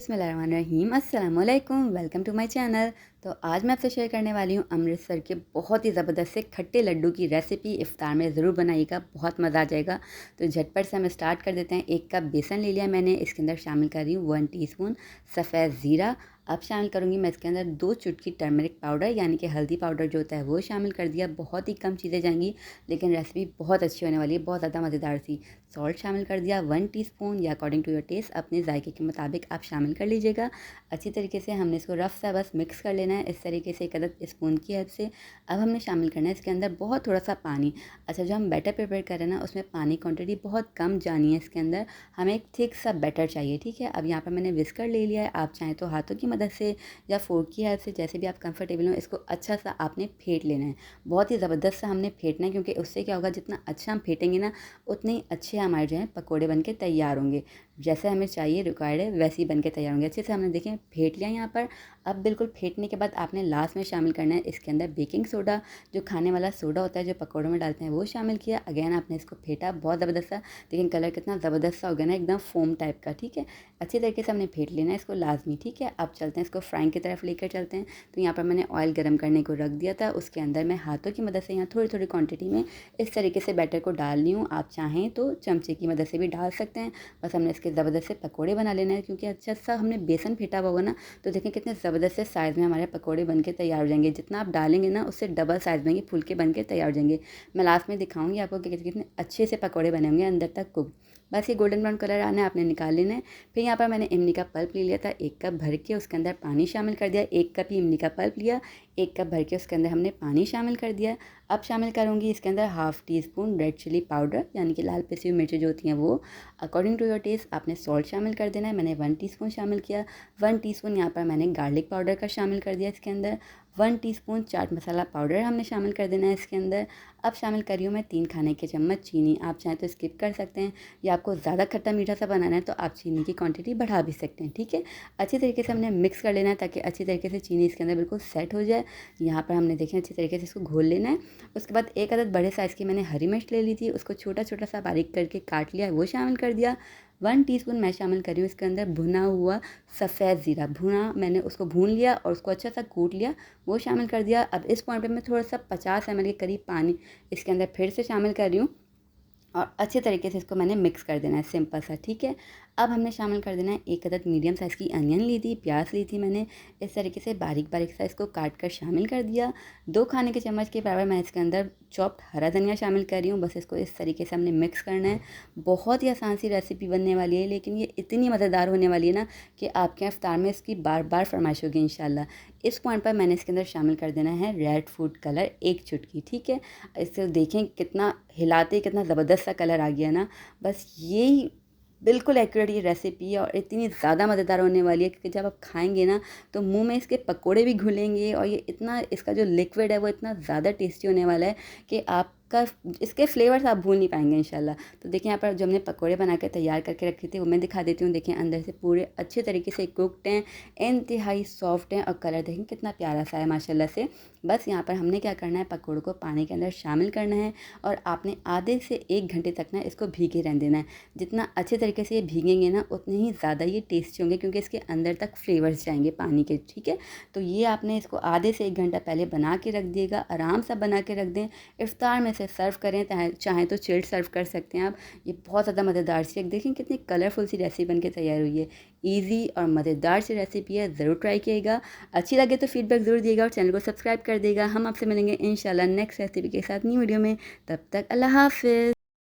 बिस्मिल्लाहिर्रहमानिर्रहीम अस्सलामुअलैकुम, welcome to my channel. तो आज मैं आपसे शेयर करने वाली हूँ अमृतसर के बहुत ही ज़बरदस्त से खट्टे लड्डू की रेसिपी। इफ़्तार में ज़रूर बनाइएगा, बहुत मज़ा आ जाएगा। तो झटपट से हम स्टार्ट कर देते हैं। 1 कप बेसन ले लिया मैंने, इसके अंदर शामिल कर रही हूँ 1 टीस्पून सफ़ेद ज़ीरा। अब शामिल करूँगी मैं इसके अंदर 2 चुटकी टर्मरिक पाउडर यानी कि हल्दी पाउडर जो होता है वो शामिल कर दिया। बहुत ही कम चीज़ें जाएंगी लेकिन रेसिपी बहुत अच्छी होने वाली है, बहुत ज़्यादा मज़ेदार सी। सॉल्ट शामिल कर दिया 1 टीस्पून या अकॉर्डिंग टू योर टेस्ट, अपने जायके के मुताबिक आप शामिल कर लीजिएगा। अच्छी तरीके से हमने इसको रफ़ सा बस मिक्स कर लेना है इस तरीके से, एक अदद स्पून की हेल्प से। अब हमने शामिल करना है इसके अंदर बहुत थोड़ा सा पानी। अच्छा, जो हम बैटर प्रिपेयर कर रहे हैं ना उसमें पानी क्वांटिटी बहुत कम जानी है इसके अंदर, हमें एक थिक सा बैटर चाहिए, ठीक है। अब यहाँ पर मैंने विस्कर ले लिया है, आप चाहें तो हाथों की मदद से या फोर्क की हेल्प से, जैसे भी आप कंफर्टेबल हो, इसको अच्छा सा आपने फेंट लेना है। बहुत ही ज़बरदस्त सा हमने फेंटना है क्योंकि उससे क्या होगा, जितना अच्छा हम फेंटेंगे ना उतने ही अच्छे हमारे जो है पकौड़े बन के तैयार होंगे। जैसे हमें चाहिए रिक्वायर्ड है वैसे ही बन के तैयार होंगे। अच्छे से हमने देखें फेंट लिया यहाँ पर। अब बिल्कुल फेंटने के बाद आपने लास्ट में शामिल करना है इसके अंदर बेकिंग सोडा, जो खाने वाला सोडा होता है जो पकौड़ों में डालते हैं, वो शामिल किया। अगेन आपने इसको फेंटा बहुत ज़बरदस्त सा, लेकिन कलर कितना ज़बरदस्त सा हो गया ना, एकदम फोम टाइप का, ठीक है। अच्छी तरीके से हमने फेंट लेना है इसको लाजमी, ठीक है। अब चलते हैं इसको फ्राइंग की तरफ लेकर चलते हैं। तो यहाँ पर मैंने ऑयल गर्म करने को रख दिया था, उसके अंदर मैं हाथों की मदद से यहाँ थोड़ी थोड़ी क्वांटिटी में इस तरीके से बैटर को डाल ली हूँ। आप चाहें तो चमचे की मदद से भी डाल सकते हैं। बस हमने इसके ज़बरदस्त से पकौड़े बना लेना है क्योंकि अच्छा सा हमने बेसन फेंटा हुआ होगा ना, तो देखें कितने ज़बरदस्त से साइज़ में हमारे पकौड़े बन के तैयार हो जाएंगे। जितना आप डालेंगे ना उससे डबल साइज़ में ये फुल के बन के तैयार हो जाएंगे। मैं लास्ट में दिखाऊंगी आपको कि कितने अच्छे से पकौड़े बने होंगे अंदर तक कुक। बस ये गोल्डन ब्राउन कलर आना है, आपने निकाल लेना है। फिर यहाँ पर मैंने इमली का पल्प ले लिया था 1 कप भर के, उसके अंदर पानी शामिल कर दिया। 1 कप ही इमली का पल्प लिया, 1 कप भर के उसके अंदर हमने पानी शामिल कर दिया। अब शामिल करूँगी इसके अंदर half teaspoon red chilli powder यानी कि लाल पिसी हुई मिर्ची जो होती हैं वो। अकॉर्डिंग टू योर टेस्ट आपने सॉल्ट शामिल कर देना है, मैंने 1 टीस्पून शामिल किया। 1 टीस्पून यहाँ पर मैंने गार्लिक पाउडर का शामिल कर दिया इसके अंदर। 1 टीस्पून चाट मसाला पाउडर हमने शामिल कर देना है इसके अंदर। अब शामिल करी हूँ मैं 3 खाने के चम्मच चीनी। आप चाहें तो स्किप कर सकते हैं, या आपको ज़्यादा खट्टा मीठा सा बनाना है तो आप चीनी की क्वांटिटी बढ़ा भी सकते हैं, ठीक है। अच्छी तरीके से हमने मिक्स कर लेना है ताकि अच्छी तरीके से चीनी इसके अंदर बिल्कुल सेट हो जाए। यहाँ पर हमने देखें अच्छी तरीके से इसको घोल लेना है। उसके बाद 1 अदद बड़े साइज़ की मैंने हरी मिर्च ले ली थी, उसको छोटा छोटा सा बारीक करके काट लिया, वो शामिल कर दिया। 1 टीस्पून मैं शामिल कर रही हूँ इसके अंदर भुना हुआ सफ़ेद ज़ीरा, भुना मैंने उसको भून लिया और उसको अच्छा सा कूट लिया, वो शामिल कर दिया। अब इस पॉइंट पे मैं थोड़ा सा 50 ml के करीब पानी इसके अंदर फिर से शामिल कर रही हूँ और अच्छे तरीके से इसको मैंने मिक्स कर देना है, सिंपल सा, ठीक है। अब हमने शामिल कर देना है 1 अदद मीडियम साइज़ की अनियन ली थी, प्याज ली थी मैंने, इस तरीके से बारीक बारीक सा इसको काट कर शामिल कर दिया। 2 खाने के चम्मच के बराबर मैं इसके अंदर चॉप्ड हरा धनिया शामिल कर रही हूँ। बस इसको इस तरीके से हमने मिक्स करना है। बहुत ही आसान सी रेसिपी बनने वाली है, लेकिन ये इतनी मज़ेदार होने वाली है ना कि आपके इफ्तार में इसकी बार बार फरमाइश होगी इंशाल्लाह। इस पॉइंट पर मैंने इसके अंदर शामिल कर देना है रेड फूड कलर 1 चुटकी, ठीक है। इससे देखें कितना हिलाते ही कितना ज़बरदस्त सा कलर आ गया ना। बस यही बिल्कुल एक्यूरेट ये रेसिपी है और इतनी ज़्यादा मज़ेदार होने वाली है क्योंकि जब आप खाएंगे ना तो मुंह में इसके पकोड़े भी घुलेंगे और ये इतना, इसका जो लिक्विड है वो इतना ज़्यादा टेस्टी होने वाला है कि आपका इसके फ्लेवर्स आप भूल नहीं पाएंगे इंशाल्लाह। तो देखिए यहाँ पर जो हमने पकोड़े बना के तैयार करके रखे थे वो मैं दिखा देती हूँ। देखिए अंदर से पूरे अच्छे तरीके से कुकड हैं, इंतहाई सॉफ्ट हैं और कलर देखें कितना प्यारा सा है माशाल्लाह से। बस यहाँ पर हमने क्या करना है, पकोड़ों को पानी के अंदर शामिल करना है और आपने आधे से 1 घंटे तक ना इसको भीगे रहने देना है। जितना अच्छे तरीके से ये भीगेंगे ना उतने ही ज़्यादा ये टेस्टी होंगे क्योंकि इसके अंदर तक फ्लेवर्स जाएंगे पानी के, ठीक है। तो ये आपने इसको आधे से 1 घंटा पहले बना के रख दिएगा, आराम से बना के रख दें। इफ्तार में से सर्व करें, चाहें तो चिल्ड सर्व कर सकते हैं आप। ये बहुत ज़्यादा मज़ेदार सी, देखें कितनी कलरफुल सी रेसिपी बन के तैयार हुई है। ईजी और मज़ेदार सी रेसिपी है, ज़रूर ट्राई कीजिएगा। अच्छी लगे तो फीडबैक ज़रूर दिएगा और चैनल को सब्सक्राइब कर देगा। हम आपसे मिलेंगे इंशाल्लाह नेक्स्ट रेसिपी के साथ न्यू वीडियो में। तब तक अल्लाह हाफ़िज़।